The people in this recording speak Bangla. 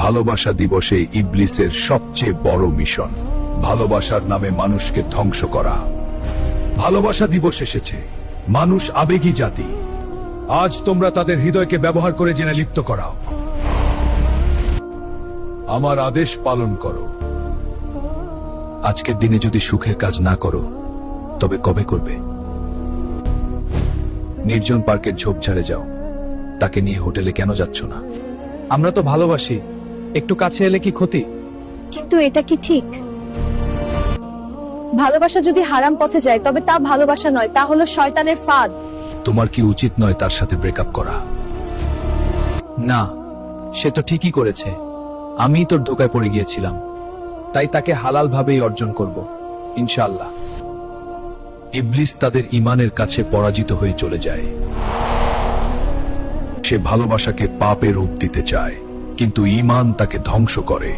ভালোবাসা দিবসে ইবলিসের সবচেয়ে বড় মিশন ভালোবাসার নামে মানুষকে ধ্বংস করা। ভালোবাসা দিবস এসেছে, মানুষ আবেগী জাতি। আজ তোমরা তাদের হৃদয়কে ব্যবহার করে জেনে লিপ্ত করাও। আমার আদেশ পালন করো। আজকের দিনে যদি সুখের কাজ না করো তবে কবে করবে? নির্জন পার্কের ঝোপঝাড়ে যাও। তাকে নিয়ে হোটেলে কেন যাচ্ছ না? আমরা তো ভালোবাসি, একটু কাছে এলে কি ক্ষতি? কিন্তু এটা কি ঠিক? ভালোবাসা যদি হারাম পথে যায় তবে তা ভালোবাসা নয়, তা হলো শয়তানের ফাঁদ। তোমার কি উচিত নয় তার সাথে ব্রেকআপ করা? না, সে তো ঠিকই করেছে। আমিই তোর ধোকায় পড়ে গিয়েছিলাম, তাই তাকে হালাল ভাবেই অর্জন করব ইনশাআল্লাহ। ইবলিস তাদের ঈমানের কাছে পরাজিত হয়ে চলে যায়। সে ভালোবাসাকে পাপে রূপ দিতে চায়, কিন্তু ঈমান তাকে ধ্বংস করে।